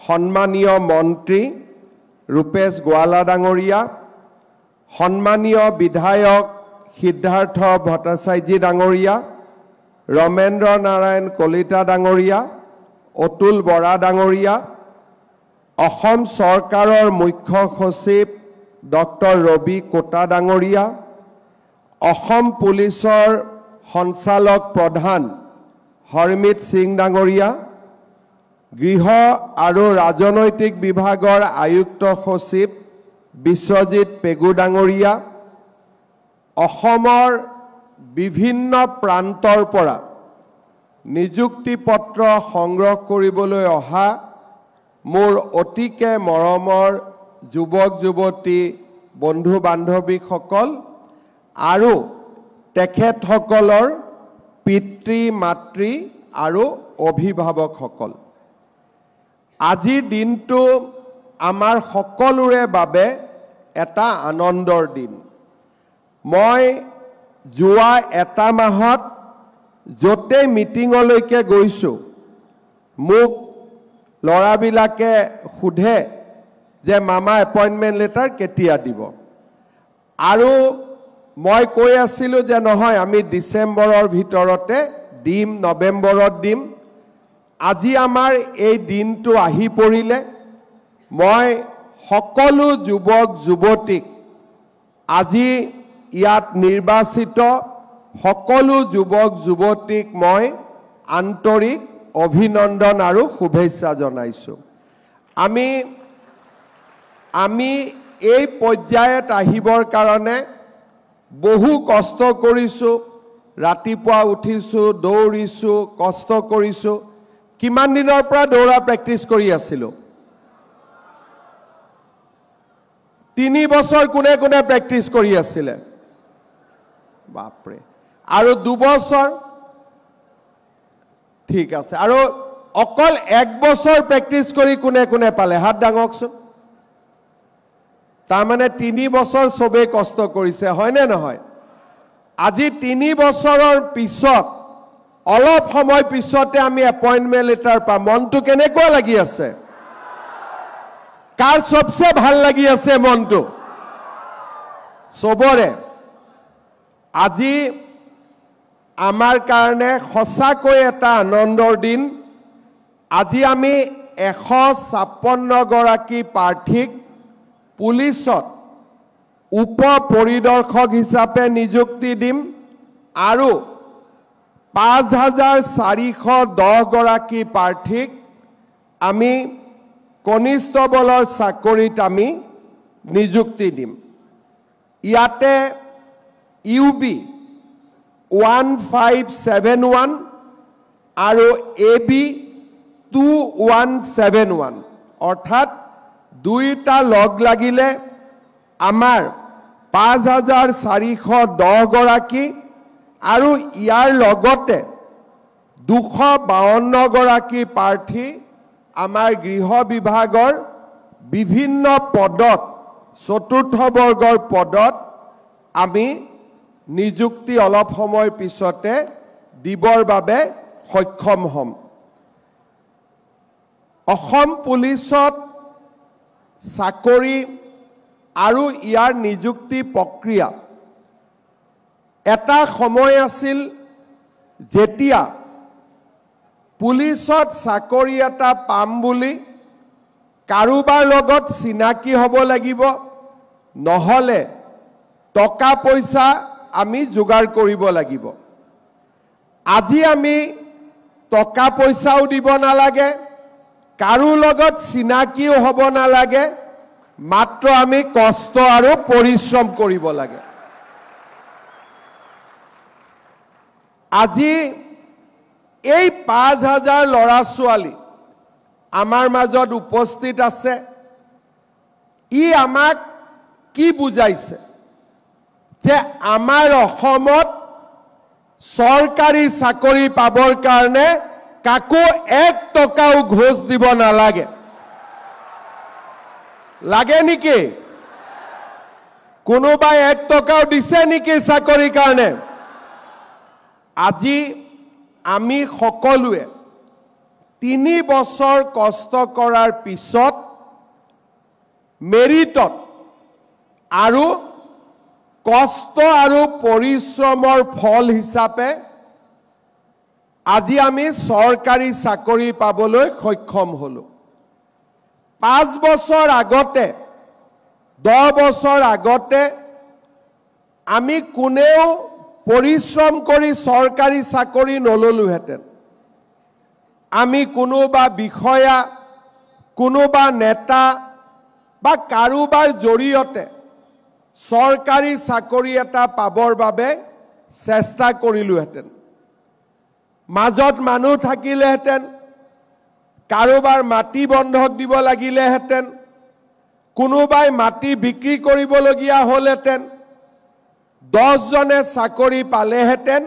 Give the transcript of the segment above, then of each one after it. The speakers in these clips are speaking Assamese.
সন্মানীয় মন্ত্ৰী ৰূপেশ গোৱালা ডাঙৰীয়া, সন্মানীয় বিধায়ক সিদ্ধাৰ্থ ভট্টাচাৰ্যী ডাঙৰীয়া, ৰমেন্দ্ৰ নাৰায়ণ কলিতা ডাঙৰীয়া, অতুল বৰা ডাঙৰীয়া, অসম চৰকাৰৰ মুখ্য সচিব ডক্টৰ ৰবি কোটা ডাঙৰীয়া, অসম পুলিচৰ সঞ্চালক প্ৰধান হৰমিত সিং ডাঙৰীয়া, গৃহ আৰু ৰাজনৈতিক বিভাগৰ আয়ুক্ত সচিব বিশ্বজিৎ পেগু ডাঙৰীয়া, অসমৰ বিভিন্ন প্ৰান্তৰ পৰা নিযুক্তি পত্ৰ সংগ্ৰহ কৰিবলৈ অহা মোৰ অতিকে মৰমৰ যুৱক যুৱতী বন্ধু বান্ধৱীসকল আৰু তেখেতসকলৰ পিতৃ মাতৃ আৰু অভিভাৱকসকল, আজিৰ দিনটো আমাৰ সকলোৰে বাবে এটা আনন্দৰ দিন। মই যোৱা এটা মাহত য'তে মিটিঙলৈকে গৈছোঁ, মোক ল'ৰাবিলাকে সোধে যে মামা এপইণ্টমেণ্ট লেটাৰ কেতিয়া দিব, আৰু মই কৈ আছিলোঁ যে নহয়, আমি ডিচেম্বৰৰ ভিতৰতে দিম, নৱেম্বৰত দিম। আজি আমাৰ এই দিনটো আহি পৰিলে। মই সকলো যুৱক যুৱতীক, আজি ইয়াত নিৰ্বাচিত সকলো যুৱক যুৱতীক মই আন্তৰিক অভিনন্দন আৰু শুভেচ্ছা জনাইছোঁ। আমি এই পৰ্যায়ত আহিবৰ কাৰণে বহু কষ্ট কৰিছোঁ, ৰাতিপুৱা উঠিছোঁ, দৌৰিছোঁ, কষ্ট কৰিছোঁ। কিমান দিনৰ পৰা দৌৰা প্ৰেক্টিছ কৰি আছিলোঁ? 3 বছৰ কোনে কোনে প্ৰেক্টিছ কৰি আছিলে? বাপৰে। আৰু 2 বছৰ? ঠিক আছে। আৰু অকল 1 বছৰ প্ৰেক্টিছ কৰি কোনে কোনে পালে? হাত দাঙকচোন। তাৰমানে 3 বছৰ চবেই কষ্ট কৰিছে, হয়নে নহয়? আজি 3 বছৰৰ পিছত, অলপ সময় পিছতে আমি এপইণ্টমেণ্ট লেটাৰ পাম। মনটো কেনেকুৱা লাগি আছে? কাৰ সবচে ভাল লাগি আছে মনটো? চবৰে। আজি আমাৰ কাৰণে সঁচাকৈ এটা আনন্দৰ দিন। আজি আমি 156 গৰাকী প্ৰাৰ্থীক পুলিচত উপ পৰিদৰ্শক হিচাপে নিযুক্তি দিম আৰু 5410 গৰাকী প্ৰাৰ্থীক আমি কনিষ্টবলৰ চাকৰিত আমি নিযুক্তি দিম। ইয়াতে UB 1571 আৰু AB 2171 অৰ্থাৎ দুইটা লগ লাগিলে আমাৰ 5410 গৰাকী আৰু ইয়াৰ লগতে 252 গৰাকী প্ৰাৰ্থী আমাৰ গৃহ বিভাগৰ বিভিন্ন পদত, চতুৰ্থ বৰ্গৰ পদত আমি নিযুক্তি অলপ সময় পিছতে দিবৰ বাবে সক্ষম হ'ম। অসম পুলিচত চাকৰি আৰু ইয়াৰ নিযুক্তি প্ৰক্ৰিয়া এটা সময় আছিল যেতিয়া পুলিচত চাকৰি এটা পাম বুলি কাৰোবাৰ লগত চিনাকি হ'ব লাগিব, নহ'লে টকা পইচা আমি যোগাৰ কৰিব লাগিব। আজি আমি টকা পইচাও দিব নালাগে, কাৰো লগত চিনাকিও হ'ব নালাগে, মাত্ৰ আমি কষ্ট আৰু পৰিশ্ৰম কৰিব লাগে। আজি এই 5000 ল'ৰা ছোৱালী আমাৰ মাজত উপস্থিত আছে। ই আমাক কি বুজাইছে যে আমাৰ অসমত চৰকাৰী চাকৰি পাবৰ কাৰণে কাকো 1 টকাও ঘোষ দিব নালাগে। লাগে নেকি? কোনোবাই 1 টকাও দিছে নেকি চাকৰিৰ কাৰণে? আজি আমি সকলোৱে 3 বছৰ কষ্ট কৰাৰ পিছত মেৰিটত আৰু কষ্ট আৰু পৰিশ্ৰমৰ ফল হিচাপে আজি আমি চৰকাৰী চাকৰি পাবলৈ সক্ষম হলো 5 বছৰ আগতে 10 বছৰ আগতে আমি কোনেও পৰিশ্ৰম কৰি চৰকাৰী চাকৰি নললোহেঁতেন আমি কোনোবা বিষয়া কোনোবা নেতা বা কাৰোবাৰ জৰিয়তে চৰকাৰী চাকৰি এটা পাবৰ বাবে চেষ্টা কৰিলোহেঁতেন মাজত মানুহ থাকিলেহেঁতেন কাৰোবাৰ মাটি বন্ধক দিব লাগিলেহেঁতেন কোনোবাই মাটি বিক্ৰী কৰিবলগীয়া হ'লহেঁতেন 10 জনে চাকৰি পালেহেঁতেন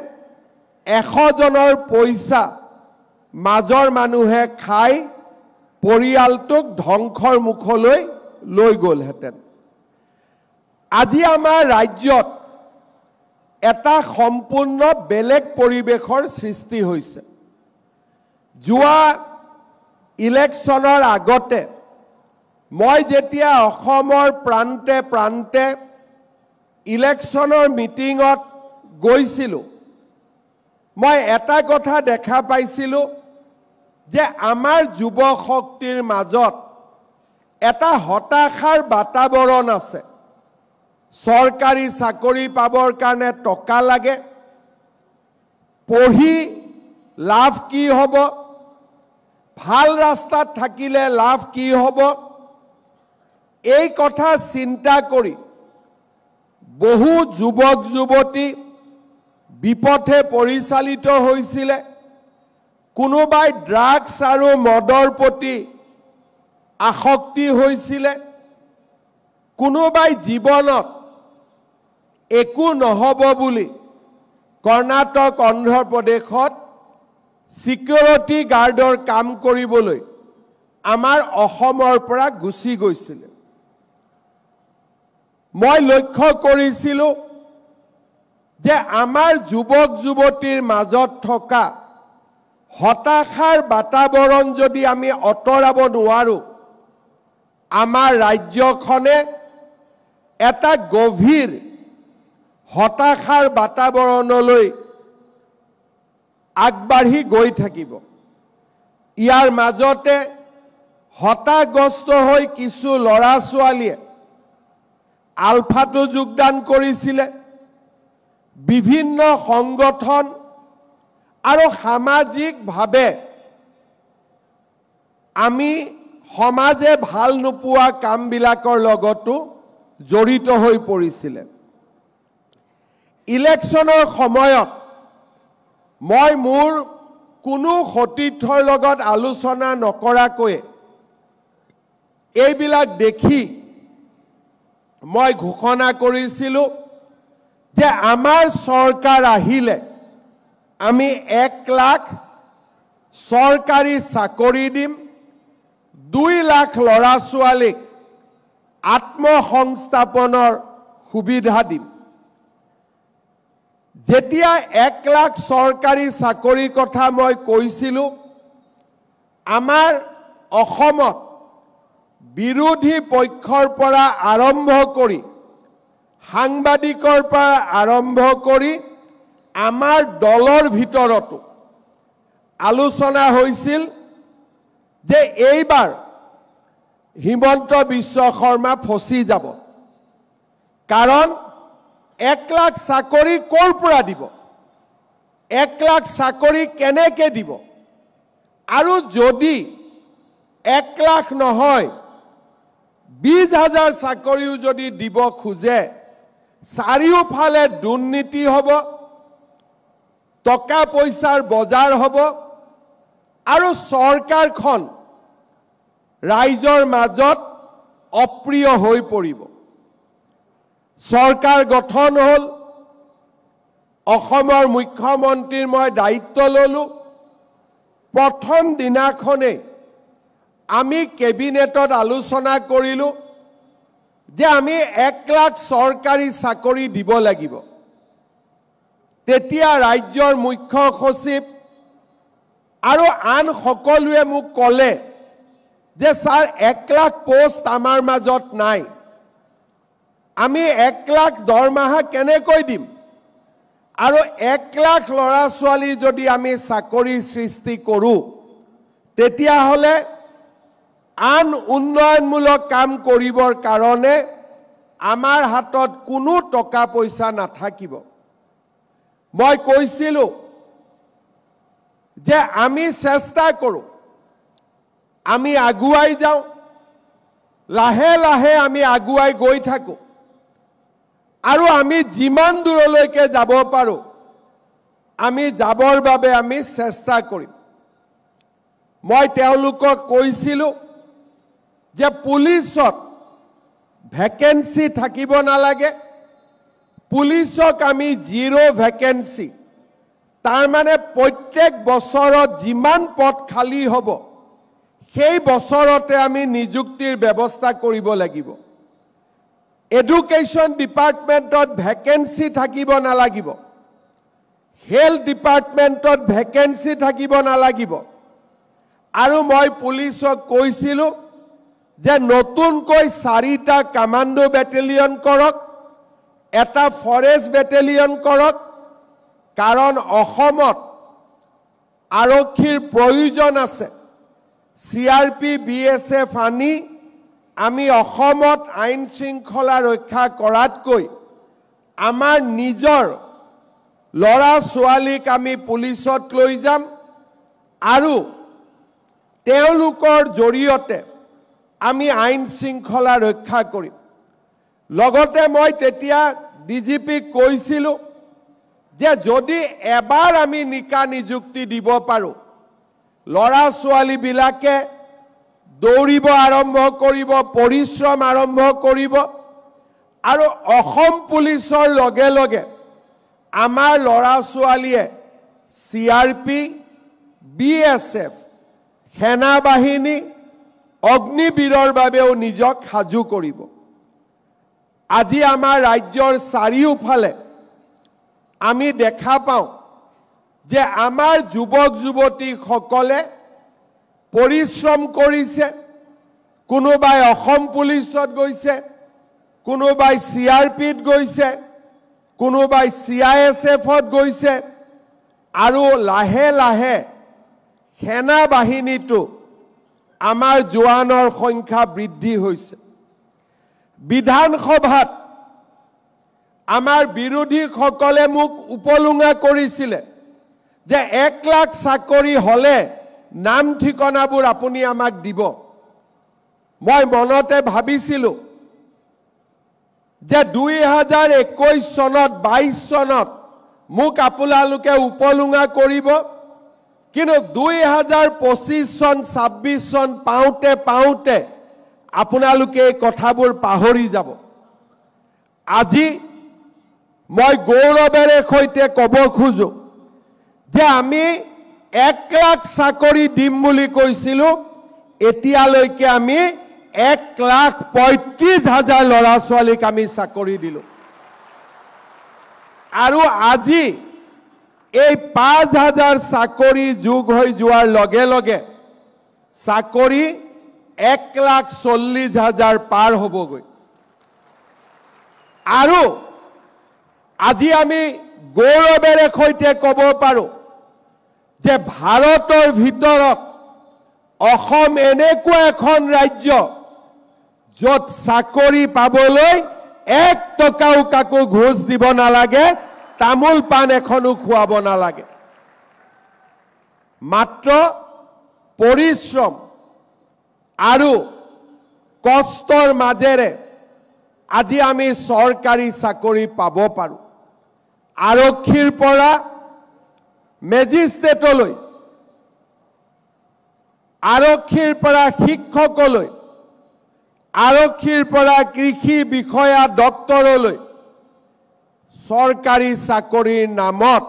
100 জনৰ পইচা মাজৰ মানুহে খাই পৰিয়ালটোক ধ্বংসৰ মুখলৈ লৈ গ'লহেঁতেন আজি আমাৰ ৰাজ্যত এটা সম্পূৰ্ণ বেলেগ পৰিৱেশৰ সৃষ্টি হৈছে যোৱা ইলেকশ্যনৰ আগতে মই যেতিয়া অসমৰ প্ৰান্তে প্ৰান্তে ইলেকশ্যনৰ মিটিঙত গৈছিলোঁ মই এটা কথা দেখা পাইছিলোঁ যে আমাৰ যুৱ শক্তিৰ মাজত এটা হতাশাৰ বাতাবৰণ আছে চৰকাৰী চাকৰি পাবৰ কাৰণে টকা লাগে পঢ়ি লাভ কি হ'ব ভাল ৰাস্তাত থাকিলে লাভ কি হ'ব এই কথা চিন্তা কৰি বহু যুৱক যুৱতী বিপথে পৰিচালিত হৈছিল কোনোবাই ড্ৰাগছ আৰু মদৰ প্ৰতি আসক্তি হৈছিল কোনোবাই জীৱনত একো নহব বুলি কৰ্ণাটক অন্ধ্ৰ প্ৰদেশত সিকিউৰিটি গাৰ্ডৰ কাম কৰিবলৈ আমাৰ অসমৰ পৰা গুচি গৈছিল মই লক্ষ্য কৰিছিলোঁ যে আমাৰ যুৱক যুৱতীৰ মাজত থকা হতাশাৰ বাতাবৰণ যদি আমি অতৰাব নোৱাৰো আমাৰ ৰাজ্যখনে এটা গভীৰ হতাশাৰ বাতাবৰণলৈ আগবাঢ়ি গৈ থাকিব ইয়াৰ মাজতে হতাগ্ৰস্ত হৈ কিছু ল'ৰা ছোৱালীয়ে আলফাটো যোগদান কৰিছিল বিভিন্ন সংগঠন আৰু সামাজিকভাৱে আমি সমাজে ভাল নোপোৱা কামবিলাকৰ লগতো জড়িত হৈ পৰিছিল ইলেকশ্যনৰ সময়ত মই মোৰ কোনো সতীৰ্থৰ লগত আলোচনা নকৰাকৈ এইবিলাক দেখি মই ঘোষণা কৰিছিলোঁ যে আমাৰ চৰকাৰ আহিলে আমি 1 লাখ চৰকাৰী চাকৰি দিম 2 লাখ ল'ৰা ছোৱালীক আত্মসংস্থাপনৰ সুবিধা দিম যেতিয়া 1 লাখ চৰকাৰী চাকৰিৰ কথা মই কৈছিলোঁ আমাৰ অসমত বিৰোধী পক্ষৰ পৰা আৰম্ভ কৰি সাংবাদিকৰ পৰা আৰম্ভ কৰি আমাৰ দলৰ ভিতৰতো আলোচনা হৈছিল যে এইবাৰ হিমন্ত বিশ্ব শৰ্মা ফচি যাব কাৰণ 1 লাখ চাকৰি ক'ৰ পৰা দিব 1 লাখ চাকৰি কেনেকৈ দিব আৰু যদি 1 লাখ নহয় 20,000 চাকৰিও যদি দিব খোজে চাৰিওফালে দুৰ্নীতি হ'ব টকা পইচাৰ বজাৰ হ'ব আৰু চৰকাৰখন ৰাইজৰ মাজত অপ্ৰিয় হৈ পৰিব চৰকাৰ গঠন হ'ল অসমৰ মুখ্যমন্ত্ৰীৰ মই দায়িত্ব ললো প্ৰথম দিনাখনে আমি কেবিনেটত আলোচনা কৰিলো যে আমি 1 লাখ চৰকাৰী চাকৰি দিব লাগিব তেতিয়া ৰাজ্যৰ মুখ্য সচিব আৰু আন সকলোৱে মোক ক'লে যে স্যাৰ 1 লাখ পোষ্ট আমাৰ মাজত নাই, আমি 1 লাখ দৰমহা কেনেকৈ দিম, আৰু 1 লাখ ল'ৰা ছোৱালী যদি আমি চাকৰি সৃষ্টি কৰোঁ তেতিয়াহ'লে আন উন্নয়নমূলক কাম কৰিবৰ কাৰণে আমাৰ হাতত কোনো টকা পইচা নাথাকিব। মই কৈছিলোঁ যে আমি চেষ্টা কৰোঁ, আমি আগুৱাই যাওঁ, লাহে লাহে আমি আগুৱাই গৈ থাকোঁ, আৰু আমি যিমান দূৰলৈকে যাব পাৰোঁ আমি যাবৰ বাবে আমি চেষ্টা কৰিম। মই তেওঁলোকক কৈছিলোঁ যে পুলিচত ভেকেন্সি থাকিব নালাগে, পুলিচক আমি 0 ভেকেন্সি, তাৰ মানে প্ৰত্যেক বছৰত যিমান পদ খালী হ'ব সেই বছৰতে আমি নিযুক্তিৰ ব্যৱস্থা কৰিব লাগিব। এডুকেশ্যন ডিপাৰ্টমেণ্টত ভেকেন্সি থাকিব নালাগিব, হেল্থ ডিপাৰ্টমেণ্টত ভেকেন্সি থাকিব নালাগিব, আৰু মই পুলিচক কৈছিলোঁ যে নতুনকৈ 4টা কমাণ্ডো বেটেলিয়ন কৰক, এটা ফৰেষ্ট বেটেলিয়ন কৰক, কাৰণ অসমত আৰক্ষীৰ প্ৰয়োজন আছে। CRP BSF আনি আমি অসমত আইন শৃংখলা ৰক্ষা কৰাতকৈ আমাৰ নিজৰ ল'ৰা ছোৱালীক আমি পুলিচত লৈ যাম, আৰু তেওঁলোকৰ জৰিয়তে আমি আইন শৃংখলা ৰক্ষা কৰিম। লগতে মই তেতিয়া DGPক কৈছিলোঁ যে যদি এবাৰ আমি নিকা নিযুক্তি দিব পাৰোঁ, ল'ৰা ছোৱালীবিলাকে দৌৰিব আৰম্ভ কৰিব, পৰিশ্ৰম আৰম্ভ কৰিব, আৰু অসম পুলিচৰ লগে লগে আমাৰ ল'ৰা ছোৱালীয়ে CRP BSF সেনা বাহিনী অগ্নিবীৰৰ বাবেও নিজক সাজু কৰিব। আজি আমাৰ ৰাজ্যৰ চাৰিওফালে আমি দেখা পাওঁ যে আমাৰ যুৱক যুৱতীসকলে পৰিশ্ৰম কৰিছে, কোনোবাই অসম পুলিচত গৈছে, কোনোবাই CRPত গৈছে, কোনোবাই CISFত গৈছে, আৰু লাহে লাহে সেনা বাহিনীটো আমাৰ জোৱানৰ সংখ্যা বৃদ্ধি হৈছে। বিধানসভাত আমাৰ বিৰোধীসকলে মোক উপলুঙা কৰিছিলে যে 1 লাখ চাকৰি হ'লে নাম ঠিকনাবোৰ আপুনি আমাক দিব। মই মনতে ভাবিছিলোঁ যে 2021 চনত 22 চনত মোক আপোনালোকে উপলুঙা কৰিব, কিন্তু 2025 চন 26 চন পাওঁতে পাওঁতে আপোনালোকে এই কথাবোৰ পাহৰি যাব। আজি মই গৌৰৱেৰে সৈতে ক'ব খোজো যে আমি 1 লাখ চাকৰি দিম বুলি কৈছিলোঁ, এতিয়ালৈকে আমি 1,35,000 ল'ৰা ছোৱালীক আমি চাকৰি দিলোঁ, আৰু আজি এই 5,000 চাকৰি যোগ হৈ যোৱাৰ লগে লগে চাকৰি 1,40,000 পাৰ হ'বগৈ। আৰু আজি আমি গৌৰৱেৰে সৈতে ক'ব পাৰোঁ যে ভাৰতৰ ভিতৰত অসম এনেকুৱা এখন ৰাজ্য য'ত চাকৰি পাবলৈ 1 টকাও কাকো ঘোষ দিব নালাগে, তামোল পাণ এখনো খুৱাব নালাগে, মাত্ৰ পৰিশ্ৰম আৰু কষ্টৰ মাজেৰে আজি আমি চৰকাৰী চাকৰি পাব পাৰোঁ। আৰক্ষীৰ পৰা মেজিষ্ট্ৰেটলৈ, আৰক্ষীৰ পৰা শিক্ষকলৈ, আৰক্ষীৰ পৰা কৃষি বিষয়া ডক্টৰলৈ চৰকাৰী চাকৰিৰ নামত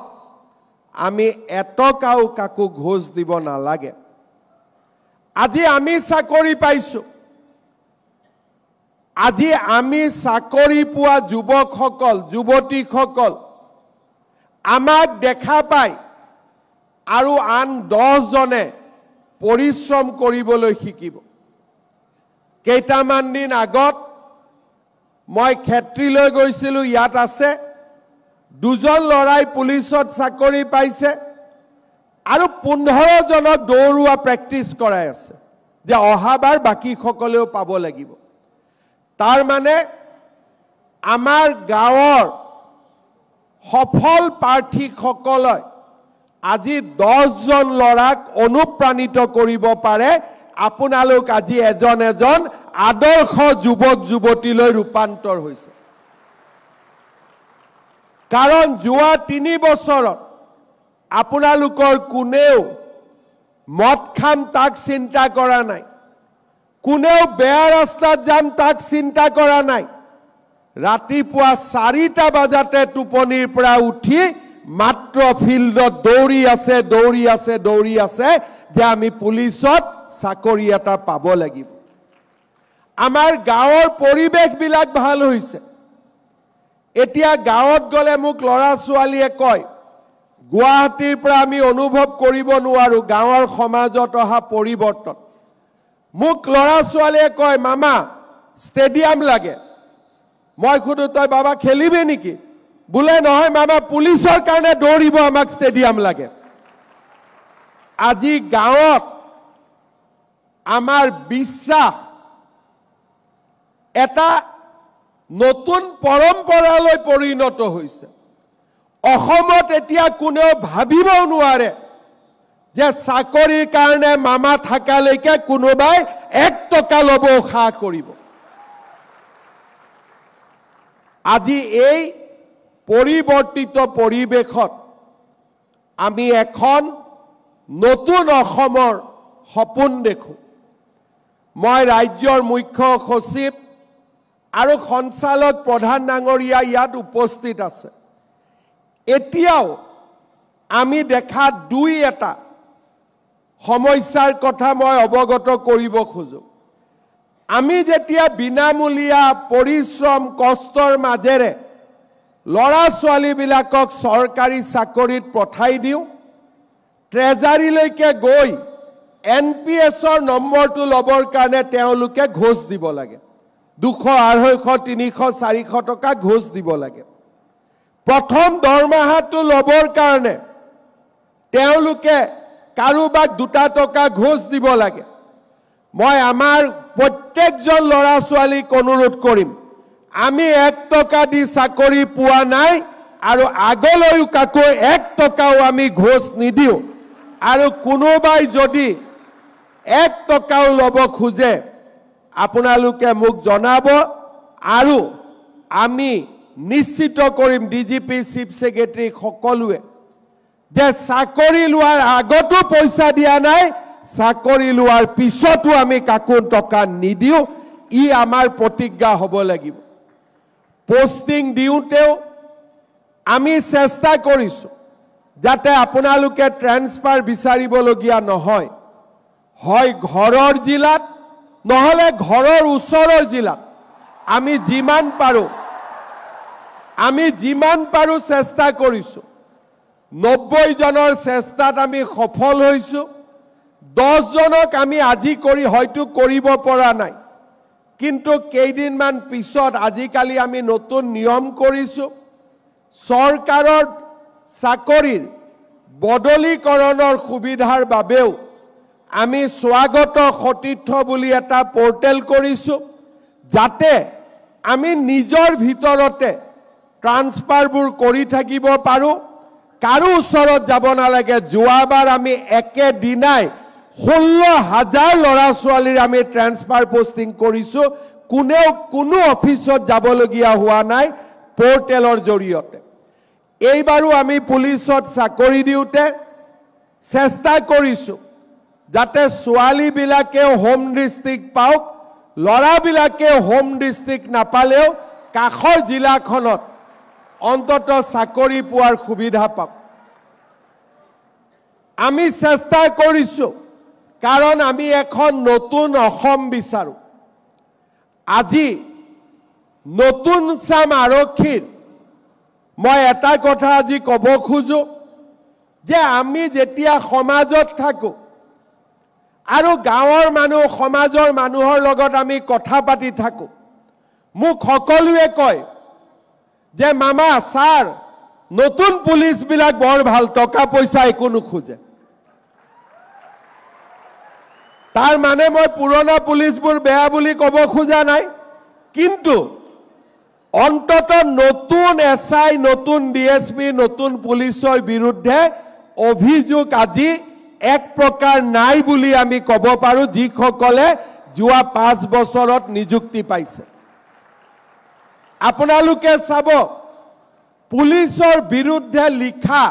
আমি এটকাও কাকো ঘোষ দিব নালাগে। আজি আমি চাকৰি পাইছোঁ, আজি আমি চাকৰি পোৱা যুৱকসকল যুৱতীসকল আমাক দেখা পায় আৰু আন 10 জনে পৰিশ্ৰম কৰিবলৈ শিকিব। কেইটামান দিন আগত মই ক্ষেত্ৰীলৈ গৈছিলোঁ, ইয়াত আছে 2জন ল'ৰাই পুলিচত চাকৰি পাইছে আৰু 15 জনক দৌৰোৱা প্ৰেক্টিছ কৰাই আছে যে অহাবাৰ বাকীসকলেও পাব লাগিব। তাৰ মানে আমাৰ গাঁৱৰ সফল প্ৰাৰ্থীসকলে আজি 10 জন ল'ৰাক অনুপ্ৰাণিত কৰিব পাৰে। আপোনালোক আজি এজন এজন আদৰ্শ যুৱক যুৱতীলৈ ৰূপান্তৰ হৈছে। কাৰণ যোৱা 3 বছৰত আপোনালোকৰ কোনেও মদ খাম তাক চিন্তা কৰা নাই, কোনেও বেয়া ৰাস্তাত যাম তাক চিন্তা কৰা নাই। ৰাতিপুৱা 4টা বজাতে টোপনিৰ পৰা উঠি মাত্ৰ ফিল্ডত দৌৰি আছে যে আমি পুলিচত চাকৰি এটা পাব লাগিব। আমাৰ গাঁৱৰ পৰিৱেশবিলাক ভাল হৈছে। এতিয়া গাঁৱত গ'লে মোক ল'ৰা ছোৱালীয়ে কয়, গুৱাহাটীৰ পৰা আমি অনুভৱ কৰিব নোৱাৰো গাঁৱৰ সমাজত অহা পৰিৱৰ্তন। মোক ল'ৰা ছোৱালীয়ে কয়, মামা ষ্টেডিয়াম লাগে। মই সুধো, তই বাবা খেলিবি নেকি? বোলে নহয় মামা, পুলিচৰ কাৰণে দৌৰিব আমাক ষ্টেডিয়াম লাগে। আজি গাঁৱত আমাৰ বিশ্বাস এটা নতুন পৰম্পৰালৈ পৰিণত হৈছে। অসমত এতিয়া কোনেও ভাবিবও নোৱাৰে যে চাকৰিৰ কাৰণে মামা থাকালৈকে কোনোবাই 1 টকা ল'ব সাহ কৰিব। আজি এই পৰিৱৰ্তিত পৰিৱেশত আমি এখন নতুন অসমৰ সপোন দেখোঁ। মই ৰাজ্যৰ মুখ্য সচিব আৰু সঞ্চালক প্ৰধান ডাঙৰীয়া ইয়াত উপস্থিত আছে। এতিয়াও আমি দেখা 2-এটা সমস্যাৰ কথা মই অৱগত কৰিব খোজো। আমি যেতিয়া বিনামূলীয়া পৰিশ্ৰম কষ্টৰ মাজেৰে ল'ৰা ছোৱালীবিলাকক চৰকাৰী চাকৰিত পঠাই দিওঁ, ট্ৰেজাৰীলৈকে গৈ NPSৰ নম্বৰটো ল'বৰ কাৰণে তেওঁলোকে ঘোষ দিব লাগে। 200, 250, 300, 400 টকা ঘোষ দিব লাগে। প্ৰথম দৰমহাটো ল'বৰ কাৰণে তেওঁলোকে কাৰোবাক 2 টকা ঘোষ দিব লাগে। মই আমাৰ প্ৰত্যেকজন ল'ৰা ছোৱালীক অনুৰোধ কৰিম, আমি 1 টকা দি চাকৰি পোৱা নাই আৰু আগলৈও কাকো 1 টকাও আমি ঘোষ নিদিওঁ। আৰু কোনোবাই যদি 1 টকাও ল'ব খোজে আপোনালোকে মোক জনাব আৰু আমি নিশ্চিত কৰিম DGP চিফ সেক্ৰেটাৰী সকলোৱে যে চাকৰি লোৱাৰ আগতো পইচা দিয়া নাই, চাকৰি লোৱাৰ পিছতো আমি কাকো টকা নিদিওঁ। ই আমাৰ প্ৰতিজ্ঞা হ'ব লাগিব। পোষ্টিং দিওঁতেও আমি চেষ্টা কৰিছোঁ যাতে আপোনালোকে ট্ৰেন্সফাৰ বিচাৰিবলগীয়া নহয়। হয় ঘৰৰ জিলাত নহলে ঘৰৰ ওচৰৰ জিলাত আমি যিমান পাৰো চেষ্টা কৰিছোঁ। 90 জনৰ চেষ্টাত আমি সফল হৈছোঁ। 10 জনক আমি আজি হয়তো কৰিব পৰা নাই, কিন্তু কেইদিনমান পিছত আজিকালি আমি নতুন নিয়ম কৰিছোঁ। চৰকাৰৰ চাকৰিৰ বদলীকৰণৰ সুবিধাৰ বাবেও আমি স্বাগত সতীৰ্থ বুলি এটা পোৰ্টেল কৰিছোঁ, যাতে আমি নিজৰ ভিতৰতে ট্ৰান্সফাৰবোৰ কৰি থাকিব পাৰোঁ, কাৰো ওচৰত যাব নালাগে। যোৱাবাৰ আমি একেদিনাই 16,000 ল'ৰা ছোৱালীৰ আমি ট্ৰান্সফাৰ পোষ্টিং কৰিছোঁ। কোনো অফিচত যাবলগীয়া হোৱা নাই পোৰ্টেলৰ জৰিয়তে। এইবাৰো আমি পুলিচত চাকৰি দিওঁতে চেষ্টা কৰিছোঁ যাতে ছোৱালীবিলাকেও হোম ডিষ্ট্ৰিক্ট পাওক, ল'ৰাবিলাকেও হোম ডিষ্ট্ৰিক্ট নাপালেও কাষৰ জিলাখনত অন্তত চাকৰি পোৱাৰ সুবিধা পাওক। আমি চেষ্টা কৰিছোঁ কাৰণ আমি এখন নতুন অসম বিচাৰোঁ। আজি নতুন চাম আৰক্ষীৰ মই এটা কথা আজি ক'ব খোজো যে আমি যেতিয়া সমাজত থাকো আৰু গাঁৱৰ মানুহ সমাজৰ মানুহৰ লগত আমি কথা পাতি থাকো মোক সকলোৱে কয় যে মামা স্যাৰ নতুন পুলিশ বিলাক বৰ ভাল টকা পইচা একো নোখোজে তাৰ মানে মই পুৰণা পুলিশবোৰ বেয়া বুলি ক'ব খোজা নাই কিন্তু অন্তত নতুন এসআই নতুন ডিএসপি নতুন পুলিশৰ বিৰুদ্ধে অভিযোগ আজি এক প্ৰকাৰ নাই বুলি আমি ক'ব পাৰো যিসকলে যোৱা 5 বছৰত নিযুক্তি পাইছে আপোনালোকে চাব পুলিশৰ বিৰুদ্ধে লিখা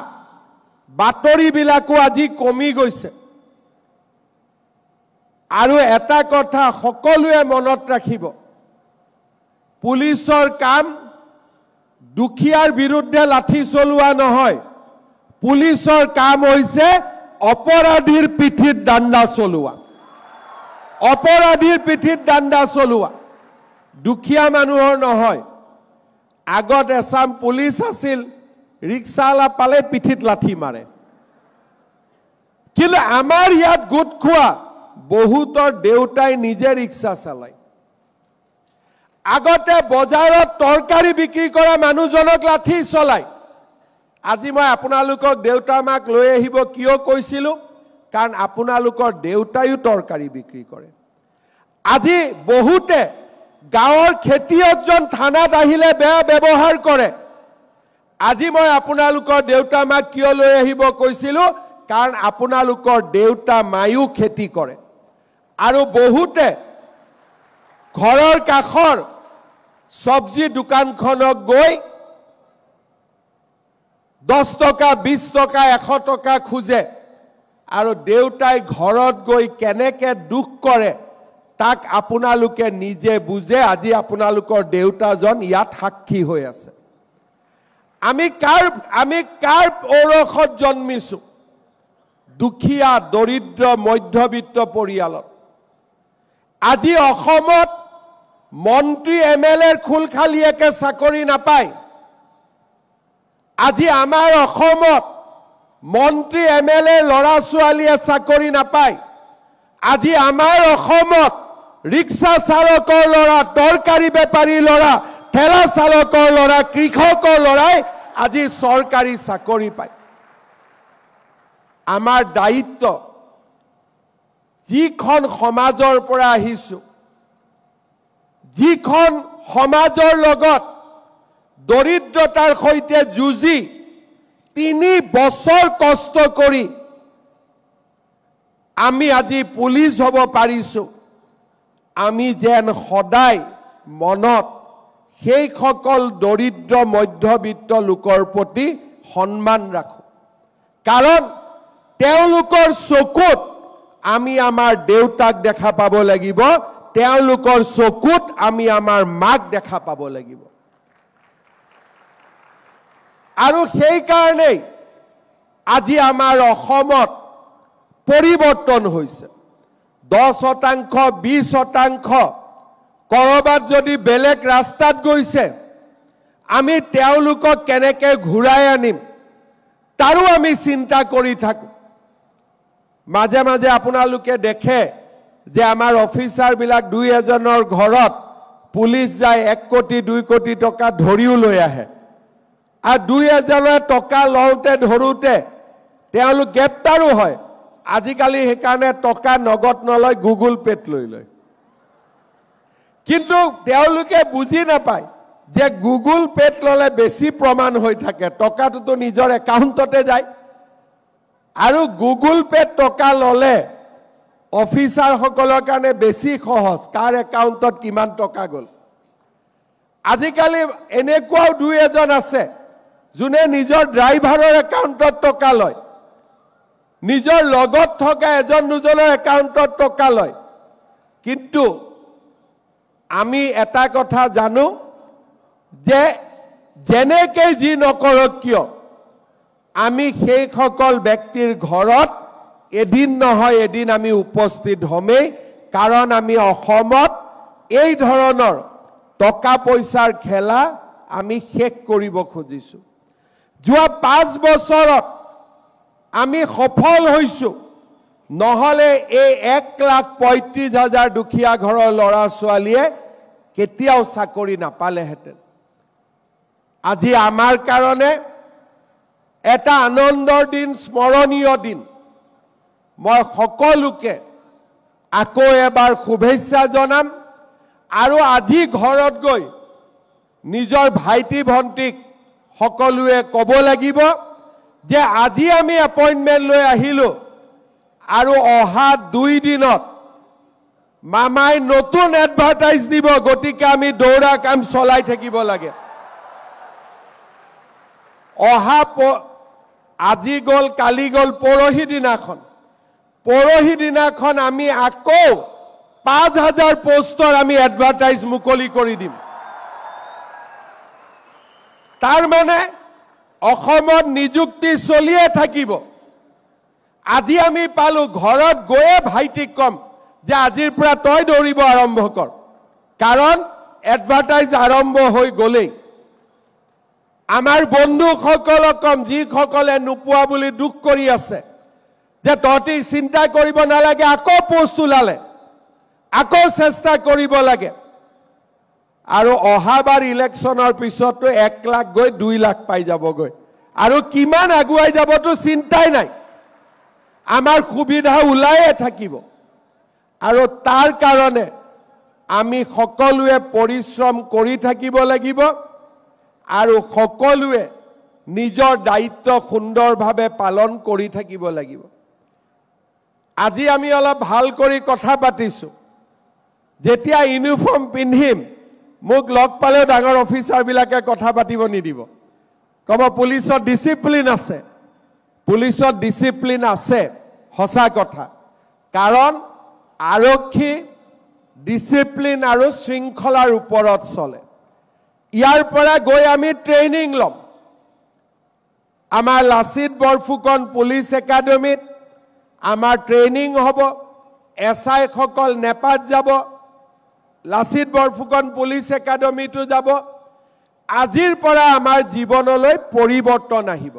বাতৰিবিলাকো আজি কমি গৈছে আৰু এটা কথা সকলোৱে মনত ৰাখিব পুলিশৰ কাম দুখিয়াৰ বিৰুদ্ধে লাঠি চলোৱা নহয় পুলিশৰ কাম হৈছে অপৰাধীৰ পিঠিত ডাণ্ডা চলোৱা অপৰাধীৰ পিঠিত ডাণ্ডা চলোৱা দুখিয়া মানুহৰ নহয় আগত এসাম পুলিশ আছিল ৰিক্সালা পালে পিঠিত লাঠি মাৰে কিন্তু আমাৰ ইয়াত গোট খোৱা বহুতৰ দেউতাই নিজে ৰিক্সা চালায় আগতে বজাৰত তৰকাৰী বিক্ৰী কৰা মানুহজনক লাঠি চলায় আজি মই আপোনালোকক দেউতা মাক লৈ আহিব কিয় কৈছিলো কাৰণ আপোনালোকৰ দেউতায়ো তৰকাৰী বিক্ৰী কৰে আজি বহুতে গাঁৱৰ খেতিয়কজন থানাত আহিলে বেয়া ব্যৱহাৰ কৰে আজি মই আপোনালোকৰ দেউতা মাক কিয় লৈ আহিব কৈছিলো কাৰণ আপোনালোকৰ দেউতা মায়ো খেতি কৰে আৰু বহুতে ঘৰৰ কাষৰ সবজি দোকানখনক গৈ 10 টকা 20 টকা 100 টকা খুজে আৰু দেউতাই ঘৰত গৈ কেনেকে দুখ কৰে তাক আপোনালোকে নিজে বুজে আজি আপোনালোকৰ দেউতাজন ইয়াত সাক্ষী হৈ আছে আমি কাৰ ঔৰসত জন্মিছো দুখিয়া দৰিদ্ৰ মধ্যবিত্ত পৰিয়ালত আজি অসমত মন্ত্ৰী এমএলএৰ খুলখালিয়েকে চাকৰি নাপায় আজি আমাৰ অসমত মন্ত্ৰী এমএলএ লৰা ছোৱালীয়ে চাকৰি নাপায় আজি আমাৰ অসমত ৰিক্সা চালকৰ লৰা তৰকাৰী বেপাৰী লৰা ঠেলা চালকৰ লৰা কৃষকৰ লৰাই আজি চৰকাৰী চাকৰি পায় আমাৰ দায়িত্ব যিখন সমাজৰ পৰা আহিছো যিখন সমাজৰ লগত দৰিদ্ৰতাৰ সৈতে যুঁজি 3 বছৰ কষ্ট কৰি আমি আজি পুলিশ হ'ব পাৰিছো আমি যেন সদায় মনত সেই সকল দৰিদ্ৰ মধ্যবিত্ত লোকৰ প্ৰতি সন্মান ৰাখো কাৰণ তেওঁলোকৰ চকুত আমি আমাৰ দেউতাক দেখা পাব লাগিব তেওঁলোকৰ চকুত আমি আমাৰ মাক দেখা পাব লাগিব আৰু সেই কাৰণে আজি আমাৰ অসমত পৰিৱৰ্তন হৈছে 10% 20% কৰবাত যদি বেলেগ ৰাস্তাত গৈছে আমি তেওঁলোকক কেনেকৈ ঘূৰাই আনিম তাৰো আমি চিন্তা কৰি থাকো মাজে মাজে আপোনালোকে দেখে যে আমাৰ অফিচাৰ বিলাক দুই এজনৰ ঘৰত পুলিশ যায় 1 কোটি 2 কোটি টকা ধৰিও লৈ আহে আৰু দুই এজনে টকা লওঁতে ধৰোতে তেওঁলোক গ্ৰেপ্তাৰো হয় আজিকালি সেইকাৰণে টকা নগদ নলয় গুগল পেত লৈ লয় কিন্তু তেওঁলোকে বুজি নাপায় যে গুগল পেত ললে বেছি প্ৰমাণ হৈ থাকে টকাটো নিজৰ একাউণ্টতে যায় আৰু গুগল পেত টকা ললে অফিচাৰ সকলৰ কাৰণে বেছি সহজ কাৰ একাউণ্টত কিমান টকা গল আজিকালি এনেকুৱাও দুই এজন আছে যোনে নিজৰ ড্ৰাইভাৰৰ একাউণ্টত টকা লয় নিজৰ লগত থকা এজন দুজনৰ একাউণ্টত টকা লয় কিন্তু আমি এটা কথা জানো যে যেনেকে যি নকৰক কিয় আমি সেই সকল ব্যক্তিৰ ঘৰত এদিন নহয় এদিন আমি উপস্থিত হমেই কাৰণ আমি অসমত এই ধৰণৰ টকা পইচাৰ খেলা আমি শেষ কৰিব খুজিছো যোৱা 5 বছৰত আমি সফল হৈছো নহলে এই 1,35,000 দুখীয়া ঘৰৰ লৰা ছোৱালীয়ে কেতিয়াও চাকৰি নাপালেহেঁতেন আজি আমাৰ কাৰণে এটা আনন্দৰ দিন স্মৰণীয় দিন মই সকলোকে আকৌ এবাৰ শুভেচ্ছা জনাম আৰু আজি ঘৰত গৈ নিজৰ ভাইটি ভণ্টিক সকলোৱে ক'ব লাগিব যে আজি আমি এপইণ্টমেণ্ট লৈ আহিলো আৰু অহা 2 দিনত মামাই নতুন এডভাৰটাইজ দিব গতিকে আমি দৌৰা কাম চলাই থাকিব লাগে অহা আজি গল কালি গল পৰহি দিনাখন আমি আকৌ 5,000 পোষ্টৰ আমি এডভাৰটাইজ মুকলি কৰি দিম তাৰ মানে অসমত নিযুক্তি চলিয়ে থাকিব আজি আমি পালো ঘৰত গয়ে ভাইটিক কম যে আজিৰ পৰা তই দৌৰিব আৰম্ভ কৰ কাৰণ এডভাৰটাইজ আৰম্ভ হৈ গলেই আমাৰ বন্ধুসকলক কম যিসকলে নোপোৱা বুলি দুখ কৰি আছে যে তহঁতি চিন্তা কৰিব নালাগে আকৌ পোষ্ট ওলালে আকৌ চেষ্টা কৰিব লাগে আৰু অহাবাৰ ইলেকশ্যনৰ পিছতো 1 লাখ গৈ 2 লাখ পাই যাবগৈ আৰু কিমান আগুৱাই যাবতো চিন্তাই নাই আমাৰ সুবিধা ওলাইয়ে থাকিব আৰু তাৰ কাৰণে আমি সকলোৱে পৰিশ্ৰম কৰি থাকিব লাগিব আৰু সকলোৱে নিজৰ দায়িত্ব সুন্দৰভাৱে পালন কৰি থাকিব লাগিব আজি আমি অলপ ভাল কৰি কথা পাতিছো যেতিয়া ইউনিফৰ্ম পিন্ধিম মোক লগ পালে ডাঙৰ অফিচাৰ বিলাকে কথা পাতিব নিদিব কব পুলিচৰ ডিসিপ্লিন আছে হসা কথা কাৰণ আৰক্ষী ডিসিপ্লিন আৰু শৃংখলাৰ ওপৰত চলে ইয়াৰ পৰা গৈ আমি ট্ৰেইনিং লম আমাৰ লাচিত বৰফুকন পুলিচ একাডেমীত আমাৰ ট্ৰেইনিং হ'ব এসআই সকল নেপাত যাব লাচিত বৰফুকন পুলিচ একাডেমীটো যাব আজিৰ পৰা আমাৰ জীৱনলৈ পৰিৱৰ্তন আহিব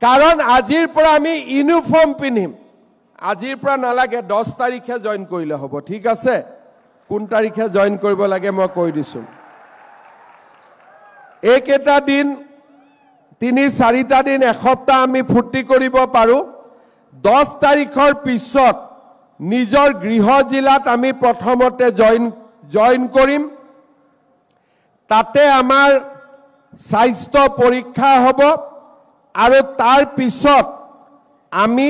কাৰণ আজিৰ পৰা আমি ইউনিফৰ্ম পিন্ধিম আজিৰ পৰা নালাগে 10 তাৰিখে জয়েন কৰিলে হ'ব ঠিক আছে কোন তাৰিখে জয়েন কৰিব লাগে মই কৈ দিছো এইকেইটা দিন 3-4টা দিন এসপ্তাহ আমি ফুৰ্তি কৰিব পাৰো 10 তাৰিখৰ পিছত নিজৰ গৃহ জিলাত আমি প্ৰথমতে জয়েন কৰিম তাতে আমাৰ স্বাস্থ্য পৰীক্ষা হ'ব আৰু তাৰ পিছত আমি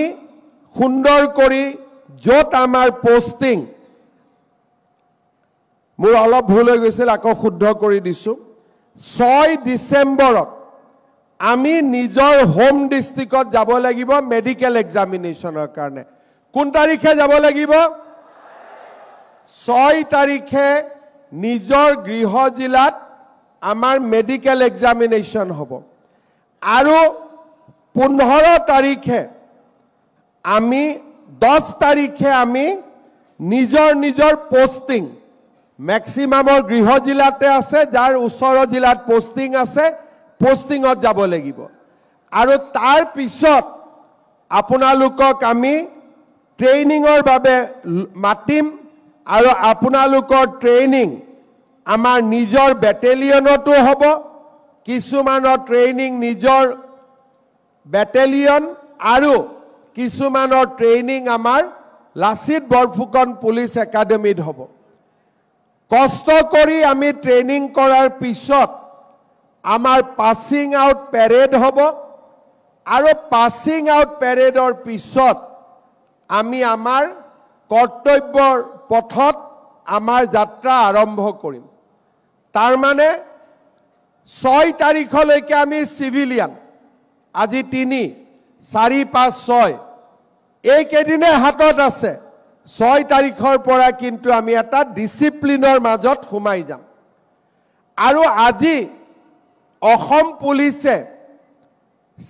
সুন্দৰ কৰি যত আমাৰ পোষ্টিং মোৰ অলপ ভুল হৈ গৈছিল আকৌ শুদ্ধ কৰি দিছো 6 ডিসেম্বৰত আমি নিজৰ হোম ডিস্ট্ৰিক্টত যাব লাগিব মেডিকেল এক্সামিনেশনৰ কাৰণে কোন তাৰিখে যাব লাগিব 6 তাৰিখে নিজৰ গৃহ জিলাত আমাৰ মেডিকেল এক্সামিনেশন হ'ব আৰু 15 তাৰিখে আমি 10 তাৰিখে আমি নিজৰ পোষ্টিং ম্যাক্সিমামৰ গৃহ জিলাতে আছে যাৰ ওচৰৰ জিলাত পোষ্টিং আছে পোষ্টিংত যাব লাগিব আৰু তাৰ পিছত আপোনালোকক আমি ট্ৰেইনিংৰ বাবে মাতিম আৰু আপোনালোকৰ ট্ৰেইনিং আমাৰ নিজৰ ব্যাটালিয়নতো হ'ব কিছুমানৰ ট্ৰেইনিং নিজৰ ব্যাটালিয়ন আৰু কিছুমানৰ ট্ৰেইনিং আমাৰ লাচিত বৰফুকন পুলিচ একাডেমীত হ'ব কষ্ট কৰি আমি ট্ৰেইনিং কৰাৰ পিছত আমাৰ পাসিং আউট প্যাৰেড হ'ব আৰু পাসিং আউট প্যাৰেডৰ পিছত আমি আমাৰ কৰ্তব্যৰ পথত আমাৰ যাত্ৰা আৰম্ভ কৰিম তাৰ মানে 6 তাৰিখলৈকে আমি সিভিলিয়ান আজি 3 4 5 6 এই কেদিনে হাতত আছে 6 তাৰিখৰ পৰা কিন্তু আমি এটা ডিসিপ্লিনৰ মাজত সোমাই যাম আৰু আজি অসম পুলিচে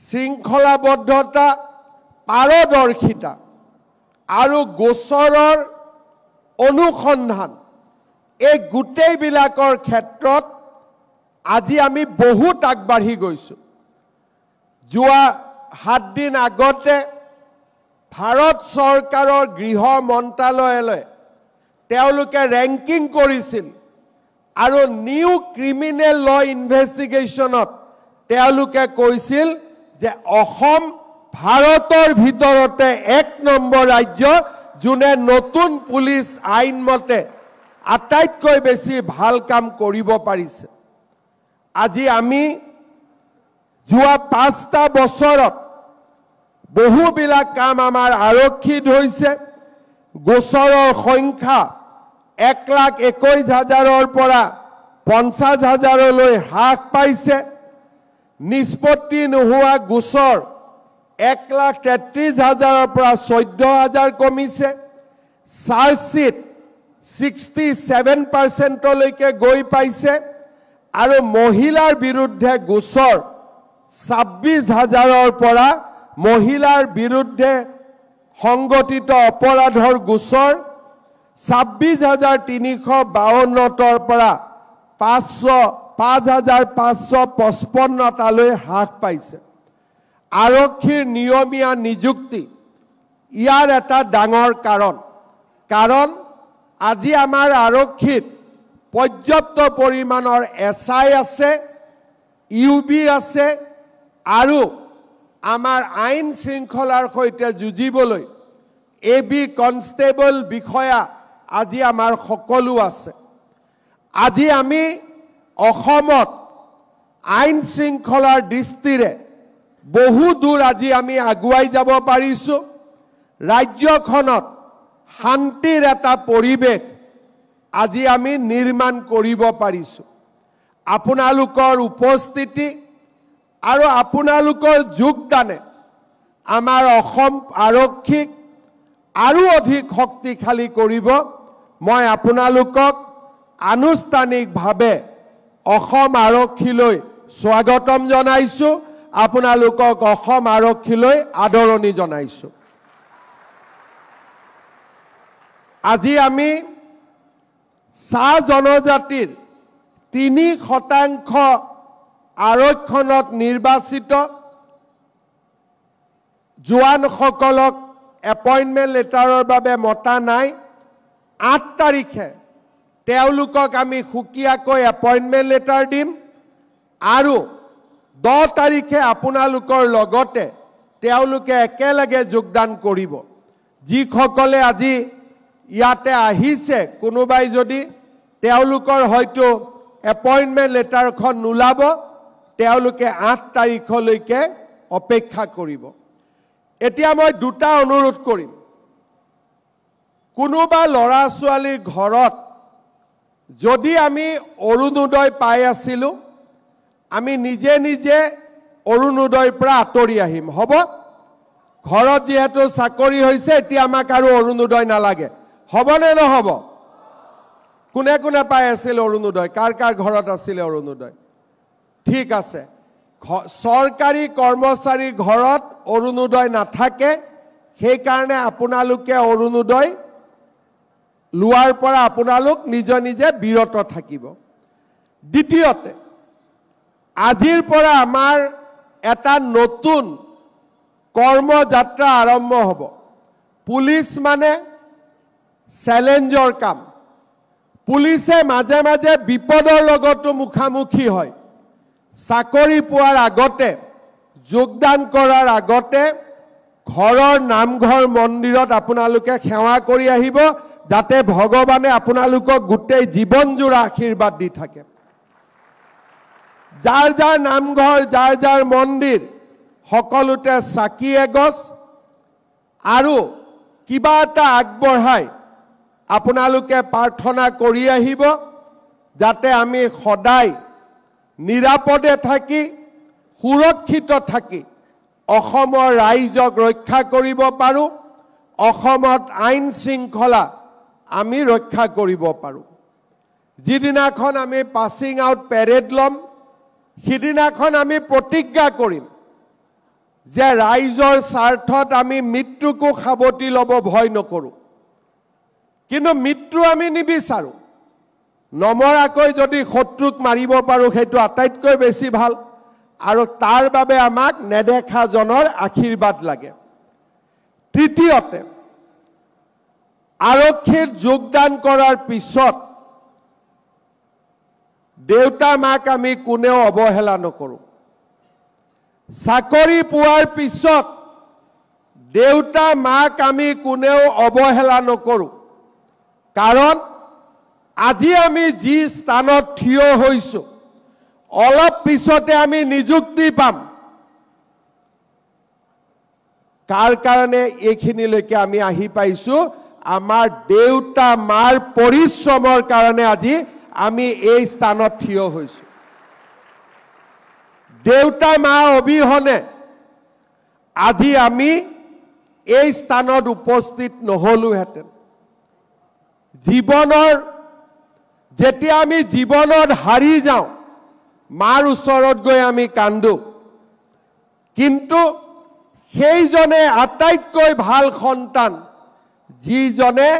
শৃংখলাবদ্ধতা পাৰদৰ্শিতা আৰু গোচৰৰ অনুসন্ধান এই গোটেই বিলাকৰ ক্ষেত্ৰত আজি আমি বহুত আগবাঢ়ি গৈছো যোৱা 7 দিন আগতে ভাৰত চৰকাৰৰ গৃহ মন্ত্ৰালয়লৈ তেওঁলোকে ৰেংকিং কৰিছিল আৰু নিউ ক্ৰিমিনেল ল ইনভেষ্টিগেশ্যনত তেওঁলোকে কৈছিল যে অসম ভাৰতৰ ভিতৰতে 1 নম্বৰ ৰাজ্য যোনে নতুন পুলিচ আইন মতে আটাইতকৈ বেছি ভাল কাম কৰিব পাৰিছে আজি আমি যোৱা 5টা বছৰত বহুবিলাক কাম আমাৰ আৰক্ষীত হৈছে গোচৰৰ সংখ্যা 1,21,000ৰ পৰা 50,000লৈ হ্ৰাস পাইছে নিষ্পত্তি নোহোৱা গোচৰ 1,33,000ৰ পৰা 14,000 কমিছে চাৰ্জশ্বিট 67%লৈকে গৈ পাইছে আৰু মহিলাৰ বিৰুদ্ধে গোচৰ 26,000ৰ পৰা মহিলাৰ বিৰুদ্ধে সংগঠিত অপৰাধৰ গোচৰ 26,352ৰ পৰা 5,555লৈ হ্ৰাস পাইছে আৰক্ষীৰ নিয়মীয়া নিযুক্তি ইয়াৰ এটা ডাঙৰ কাৰণ আজি আমাৰ আৰক্ষীত পৰ্যাপ্ত পৰিমাণৰ এছআই আছে ইউবি আছে আৰু আমাৰ আইন শৃংখলাৰ সৈতে যুঁজিবলৈ এবি কনষ্টেবল বিষয়া আজি আমাৰ সকলো আছে আজি আমি অসমত আইন শৃংখলাৰ দৃষ্টিৰে বহু দূৰ আজি আমি আগুৱাই যাব পাৰিছোঁ ৰাজ্যখনত শান্তিৰ এটা পৰিৱেশ আজি আমি নিৰ্মাণ কৰিব পাৰিছোঁ আপোনালোকৰ উপস্থিতি আৰু আপোনালোকৰ যোগদানে আমাৰ অসম আৰক্ষীক আৰু অধিক শক্তিশালী কৰিব মই আপোনালোকক আনুষ্ঠানিকভাৱে অসম আৰক্ষীলৈ স্বাগতম জনাইছোঁ আপোনালোকক অসম আৰক্ষীলৈ আদৰণি জনাইছোঁ আজি আমি চাহ জনজাতিৰ 3% আৰক্ষণত নিৰ্বাচিত জোৱানসকলক এপইণ্টমেণ্ট লেটাৰৰ বাবে মতা নাই 8 তাৰিখে তেওঁলোকক আমি সুকীয়াকৈ এপইণ্টমেণ্ট লেটাৰ দিম আৰু 10 তাৰিখে আপোনালোকৰ লগতে তেওঁলোকে একেলগে যোগদান কৰিব যিসকলে আজি ইয়াতে আহিছে কোনোবাই যদি তেওঁলোকৰ হয়তো এপইণ্টমেণ্ট লেটাৰখন নোলাব তেওঁলোকে 8 তাৰিখলৈকে অপেক্ষা কৰিব এতিয়া মই দুটা অনুৰোধ কৰিম কোনোবা ল'ৰা ছোৱালীৰ ঘৰত যদি আমি অৰুণোদয় পাই আছিলোঁ আমি নিজে নিজে অৰুণোদয়ৰ পৰা আঁতৰি আহিম হ'ব ঘৰত যেহেতু চাকৰি হৈছে এতিয়া আমাক আৰু অৰুণোদয় নালাগে হ'বনে নহ'ব কোনে কোনে পাই আছিল অৰুণোদয় কাৰ কাৰ ঘৰত আছিল অৰুণোদয় ঠিক আছে চৰকাৰী কৰ্মচাৰীৰ ঘৰত অৰুণোদয় নাথাকে সেই কাৰণে আপোনালোকে অৰুণোদয় লোৱাৰ পৰা আপোনালোক নিজে বিৰত থাকিব দ্বিতীয়তে আজিৰ পৰা আমাৰ এটা নতুন কৰ্মযাত্ৰা আৰম্ভ হ'ব পুলিচ মানে চ্যালেঞ্জৰ কাম পুলিচে মাজে মাজে বিপদৰ লগতো মুখামুখি হয় চাকৰি পোৱাৰ আগতে যোগদান কৰাৰ আগতে ঘৰৰ নামঘৰ মন্দিৰত আপোনালোকে সেৱা কৰি আহিব যাতে ভগৱানে আপোনালোকক গোটেই জীৱনজোৰা আশীৰ্বাদ দি থাকে যাৰ যাৰ নামঘৰ যাৰ যাৰ মন্দিৰ সকলোতে চাকি এগছ আৰু কিবা এটা আগবঢ়াই আপোনালোকে প্ৰাৰ্থনা কৰি আহিব যাতে আমি সদায় নিৰাপদে থাকি সুৰক্ষিত থাকি অসমৰ ৰাইজক ৰক্ষা কৰিব পাৰোঁ অসমত আইন শৃংখলা আমি ৰক্ষা কৰিব পাৰোঁ যিদিনাখন আমি পাছিং আউট পেৰেড ল'ম সিদিনাখন আমি প্ৰতিজ্ঞা কৰিম যে ৰাইজৰ স্বাৰ্থত আমি মৃত্যুকো সাৱটি ল'ব ভয় নকৰোঁ কিন্তু মৃত্যু আমি নিবিচাৰোঁ নমৰাকৈ যদি শত্ৰুক মাৰিব পাৰোঁ সেইটো আটাইতকৈ বেছি ভাল আৰু তাৰ বাবে আমাক নেদেখাজনৰ আশীৰ্বাদ লাগে। তৃতীয়তে, আৰক্ষীত যোগদান কৰাৰ পিছত দেউতা মাক আমি কোনেও অৱহেলা নকৰোঁ। চাকৰি পোৱাৰ পিছত দেউতা মাক আমি কোনেও অৱহেলা নকৰোঁ। কাৰণ আজি আমি যি স্থানত থিয় হৈছোঁ, অলপ পিছতে আমি নিযুক্তি পাম। কাৰ কাৰণে এইখিনিলৈকে আমি আহি পাইছোঁ? আমাৰ দেউতা মাৰ পৰিশ্ৰমৰ কাৰণে আজি আমি এই স্থানত থিয় হৈছোঁ। দেউতা মা অবিহনে আজি আমি এই স্থানত উপস্থিত নহ'লোহেঁতেন। যেতিয়া আমি জীৱনত হাৰি যাওঁ, মাৰ ওচৰত গৈ আমি কান্দো। কিন্তু সেইজনে আটাইতকৈ ভাল সন্তান, যিজনে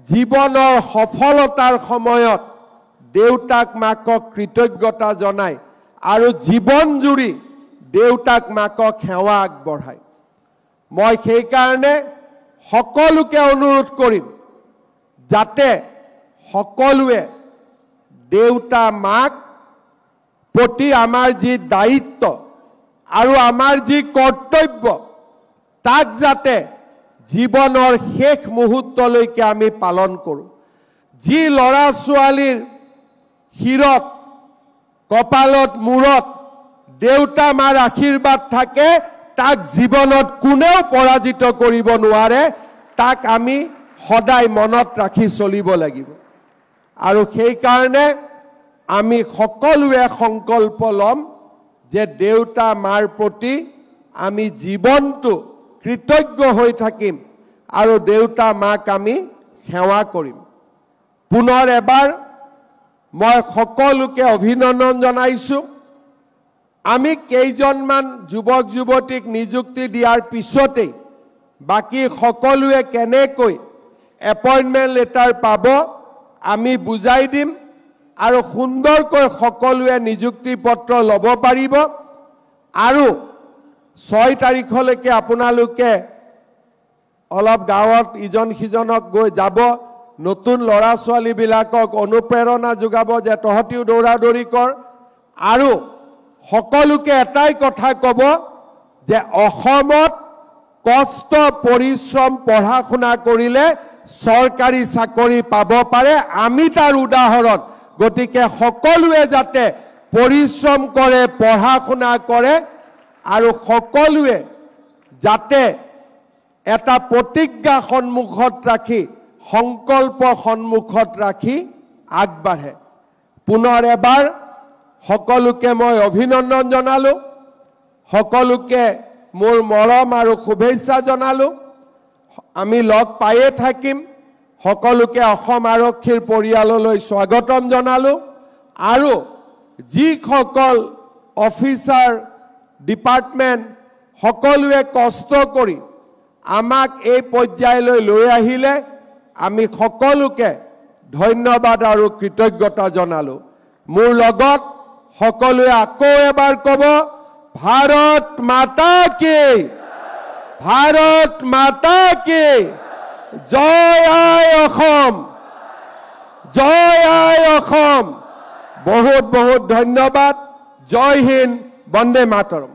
জীৱনৰ সফলতাৰ সময়ত দেউতাক মাকক কৃতজ্ঞতা জনায় আৰু জীৱন জুৰি দেউতাক মাকক সেৱা আগবঢ়ায়। মই সেইকাৰণে সকলোকে অনুৰোধ কৰিম, যাতে সকলোৱে দেউতা মাক প্ৰতি আমাৰ যি দায়িত্ব আৰু আমাৰ যি কৰ্তব্য, তাক যাতে জীৱনৰ শেষ মুহূৰ্তলৈকে আমি পালন কৰোঁ। যি ল'ৰা ছোৱালীৰ শিৰত, কপালত, মূৰত দেউতা মাৰ আশীৰ্বাদ থাকে, তাক জীৱনত কোনেও পৰাজিত কৰিব নোৱাৰে। তাক আমি সদায় মনত ৰাখি চলিব লাগিব। আৰু সেইকাৰণে আমি সকলোৱে সংকল্প ল'ম যে দেউতা মাৰ প্ৰতি আমি জীৱনটো কৃতজ্ঞ হৈ থাকিম আৰু দেউতা মাক আমি সেৱা কৰিম। পুনৰ এবাৰ মই সকলোকে অভিনন্দন জনাইছোঁ। আমি কেইজনমান যুৱক যুৱতীক নিযুক্তি দিয়াৰ পিছতেই বাকী সকলোৱে কেনেকৈ এপইণ্টমেণ্ট লেটাৰ পাব আমি বুজাই দিম আৰু সুন্দৰকৈ সকলোৱে নিযুক্তি পত্ৰ ল'ব পাৰিব। আৰু 6 তাৰিখলৈকে আপোনালোকে অলপ গাঁৱত ইজন সিজনক গৈ যাব, নতুন ল'ৰা ছোৱালীবিলাকক অনুপ্ৰেৰণা যোগাব যে তহঁতিও দৌৰা দৌৰি কৰ। আৰু সকলোকে এটাই কথা ক'ব যে অসমত কষ্ট, পৰিশ্ৰম, পঢ়া শুনা কৰিলে চৰকাৰী চাকৰি পাব পাৰে। আমি তাৰ উদাহৰণ। গতিকে সকলোৱে যাতে পৰিশ্ৰম কৰে, পঢ়া শুনা কৰে আৰু সকলোৱে যাতে এটা প্ৰতিজ্ঞা সন্মুখত ৰাখি, সংকল্প সন্মুখত ৰাখি আগবাঢ়ে। পুনৰ এবাৰ সকলোকে মই অভিনন্দন জনালোঁ, সকলোকে মোৰ মৰম আৰু শুভেচ্ছা জনালোঁ। আমি লগ পায়ে থাকিম। সকলোকে অসম আৰক্ষীৰ পৰিয়াললৈ স্বাগতম জনালোঁ। আৰু যিসকল অফিচাৰ, ডিপাৰ্টমেণ্ট সকলোৱে কষ্ট কৰি আমাক এই পৰ্যায়লৈ লৈ আহিলে, আমি সকলোকে ধন্যবাদ আৰু কৃতজ্ঞতা জনালোঁ। মোৰ লগত সকলোৱে আকৌ এবাৰ ক'ব, ভাৰত মাতা কি, ভাৰত মাতা কি, জয় আই অসম, জয় আই অসম। বহুত বহুত ধন্যবাদ। জয় হিন্দ, বন্দে মাতৰম।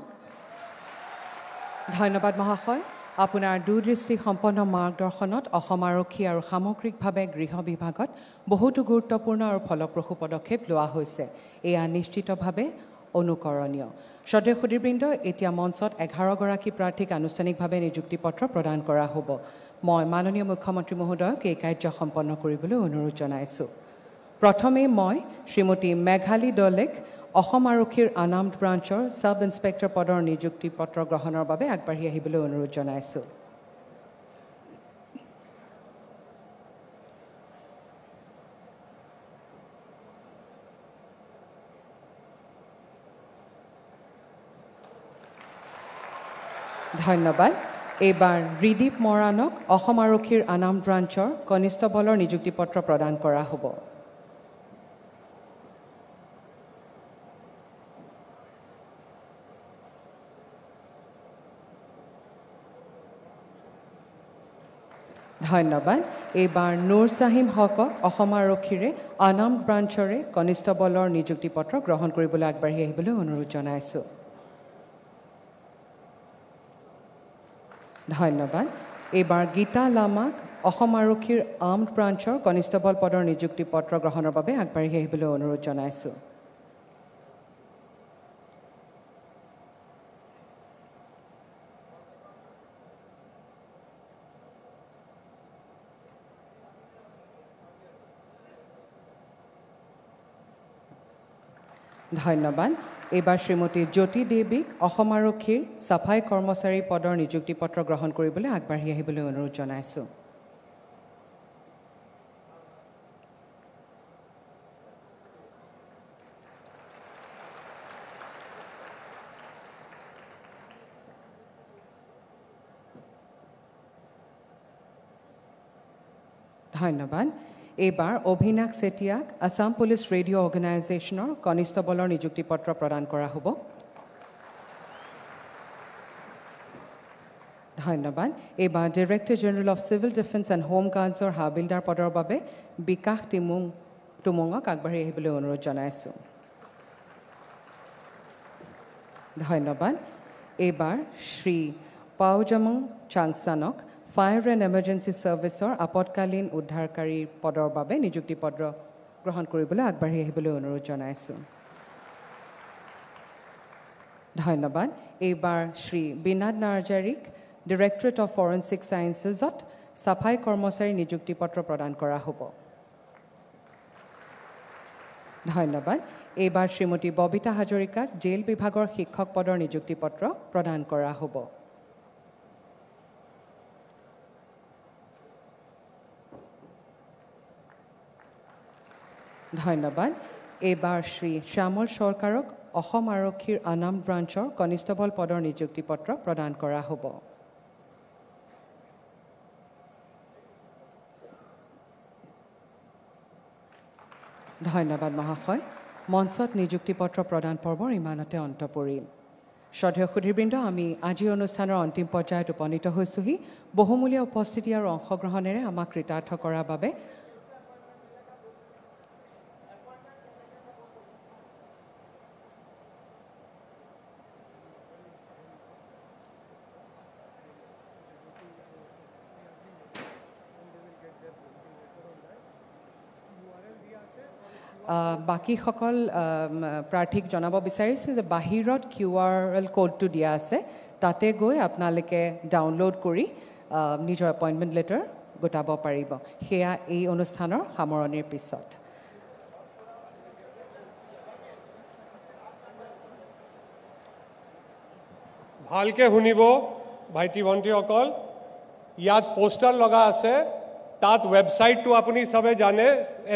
ধন্যবাদ মহাশয়। আপোনাৰ দূৰদৃষ্টি সম্পন্ন মাৰ্গদৰ্শনত অসম আৰক্ষী আৰু সামগ্ৰিকভাৱে গৃহ বিভাগত বহুতো গুৰুত্বপূৰ্ণ আৰু ফলপ্ৰসূ পদক্ষেপ লোৱা হৈছে। এয়া নিশ্চিতভাৱে অনুকৰণীয়। শ্ৰদ্ধেয় সুধীবৃন্দ, এতিয়া মঞ্চত 11 গৰাকী প্ৰাৰ্থীক আনুষ্ঠানিকভাৱে নিযুক্তি পত্ৰ প্ৰদান কৰা হ'ব। মই মাননীয় মুখ্যমন্ত্ৰী মহোদয়ক এই কাৰ্য সম্পন্ন কৰিবলৈ অনুৰোধ জনাইছোঁ। প্ৰথমে মই শ্ৰীমতী মেঘালী দলেক অসম আৰক্ষীৰ আনামড ব্ৰাঞ্চৰ ছাব ইন্সপেক্টৰ পদৰ নিযুক্তি পত্ৰ গ্ৰহণৰ বাবে আগবাঢ়ি আহিবলৈ অনুৰোধ জনাইছোঁ। ধন্যবাদ। এইবাৰ ৰিদীপ মৰাণক অসম আৰক্ষীৰ আনাম ব্ৰাঞ্চৰ কনিষ্টবলৰ নিযুক্তি পত্ৰ প্ৰদান কৰা হ'ব। ধন্যবাদ। এইবাৰ নুৰ চাহিম হকক অসম আৰক্ষীৰে আনাম ব্ৰাঞ্চৰে কনিষ্টবলৰ নিযুক্তি পত্ৰ গ্ৰহণ কৰিবলৈ আগবাঢ়ি আহিবলৈ অনুৰোধ জনাইছোঁ। ধন্যবাদ। এইবাৰ গীতা লামাক অসম আৰক্ষীৰ আৰ্মড ব্ৰাঞ্চৰ কনিষ্টবল পদৰ নিযুক্তি পত্ৰ গ্ৰহণৰ বাবে আগবাঢ়ি আহিবলৈ অনুৰোধ জনাইছোঁ। ধন্যবাদ। এইবাৰ শ্ৰীমতী জ্যোতি দেৱীক অসম আৰক্ষীৰ চাফাই কৰ্মচাৰী পদৰ নিযুক্তি পত্ৰ গ্ৰহণ কৰিবলৈ আগবাঢ়ি আহিবলৈ অনুৰোধ জনাইছোঁ। ধন্যবাদ। এইবাৰ অভিনাশ চেতিয়াক আছাম পুলিচ ৰেডিঅ' অৰ্গেনাইজেশ্যনৰ কনিষ্টবলৰ নিযুক্তি পত্ৰ প্ৰদান কৰা হ'ব। ধন্যবাদ। এইবাৰ director general of civil defence and home গাৰ্ডছৰ হাবিলদাৰ পদৰ বাবে বিকাশ টুমুঙক আগবাঢ়ি আহিবলৈ অনুৰোধ জনাইছোঁ। ধন্যবাদ। এইবাৰ শ্ৰী পাওজামং চাংচানক ফায়াৰ এণ্ড এমাৰ্জেঞ্চি ছাৰ্ভিচৰ আপতকালীন উদ্ধাৰকাৰী পদৰ বাবে নিযুক্তি পত্ৰ গ্ৰহণ কৰিবলৈ আগবাঢ়ি আহিবলৈ অনুৰোধ জনাইছোঁ। ধন্যবাদ। এইবাৰ শ্ৰী বিনাদ নাৰ্জাৰীক ডিৰেক্টৰেট অফ ফৰেনচিক ছায়েন্সেছত চাফাই কৰ্মচাৰী নিযুক্তি পত্ৰ প্ৰদান কৰা হ'ব। ধন্যবাদ। এইবাৰ শ্ৰীমতী ববিতা হাজৰিকাক জেল বিভাগৰ শিক্ষক পদৰ নিযুক্তি পত্ৰ প্ৰদান কৰা হ'ব। ধন্যবাদ। এইবাৰ শ্ৰী শ্যামল চৰকাৰক অসম আৰক্ষীৰ আনাম ব্ৰাঞ্চৰ কনিষ্টবল পদৰ নিযুক্তি পত্ৰ প্ৰদান কৰা হ'ব। ধন্যবাদ মহাশয়। মঞ্চত নিযুক্তি পত্ৰ প্ৰদান পৰ্বৰ ইমানতে অন্ত পৰিল। শ্ৰদ্ধেয় সুধীবৃন্দ, আমি আজিৰ অনুষ্ঠানৰ অন্তিম পৰ্যায়ত উপনীত হৈছোহি। বহুমূলীয়া উপস্থিতি আৰু অংশগ্ৰহণেৰে আমাক কৃতাৰ্থ কৰাৰ বাবে বাকীসকল প্ৰাৰ্থীক জনাব বিচাৰিছোঁ যে বাহিৰত QR কোডটো দিয়া আছে, তাতে গৈ আপোনালোকে ডাউনলোড কৰি নিজৰ এপইণ্টমেণ্ট লেটাৰ গোটাব পাৰিব। সেয়া এই অনুষ্ঠানৰ সামৰণিৰ পিছত। ভালকৈ শুনিব ভাইটি ভণ্টিসকল, ইয়াত পোষ্টাৰ লগা আছে, তাত ৱেবছাইটটো আপুনি সবে জানে,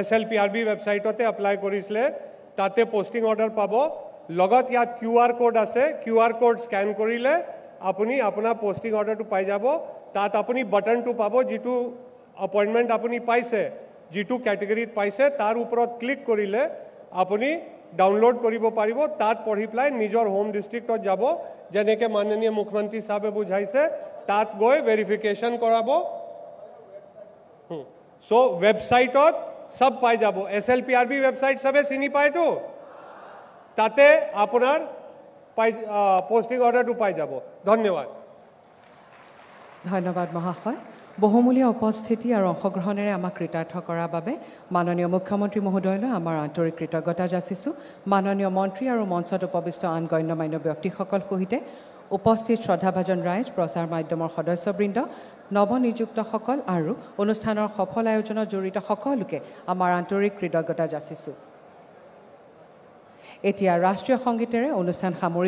SLPRB ৱেবছাইটতে এপ্লাই কৰিছিলে, তাতে পোষ্টিং অৰ্ডাৰ পাব। লগত ইয়াত QR কোড আছে, QR কোড স্কেন কৰিলে আপুনি আপোনাৰ পোষ্টিং অৰ্ডাৰটো পাই যাব। তাত আপুনি বাটনটো পাব, যিটো এপইণ্টমেণ্ট আপুনি পাইছে, যিটো কেটেগৰীত পাইছে, তাৰ ওপৰত ক্লিক কৰিলে আপুনি ডাউনলোড কৰিব পাৰিব। তাত পঢ়ি পেলাই নিজৰ হোম ডিষ্ট্ৰিক্টত যাব, যেনেকৈ মাননীয় মুখ্যমন্ত্ৰী সাহেবে বুজাইছে, তাত গৈ ভেৰিফিকেশ্যন কৰাব। সো ৱেবছাইটত সব পাই যাব। SLPRB ৱেবছাইট সবে চিনি পায়তো, তাতে আপোনাৰ পোষ্টিং অৰ্ডাৰটো পাই যাব। ধন্যবাদ। ধন্যবাদ মহাশয়। বহুমূলীয়া উপস্থিতি আৰু অংশগ্ৰহণেৰে আমাক কৃতাৰ্থ কৰাৰ বাবে মাননীয় মুখ্যমন্ত্ৰী মহোদয়লৈ আমাৰ আন্তৰিক কৃতজ্ঞতা যাচিছোঁ। মাননীয় মন্ত্ৰী আৰু মঞ্চত উপবিষ্ট আন গণ্যমান্য ব্যক্তিসকল সহিতে উপস্থিত শ্ৰদ্ধাভাজন ৰাইজ, প্ৰচাৰ মাধ্যমৰ সদস্যবৃন্দ, নৱনিযুক্তসকল আৰু অনুষ্ঠানৰ সফল আয়োজনত জড়িত সকলোকে আমাৰ আন্তৰিক কৃতজ্ঞতা যাচিছোঁ। এতিয়া ৰাষ্ট্ৰীয় সংগীতেৰে অনুষ্ঠান সামৰি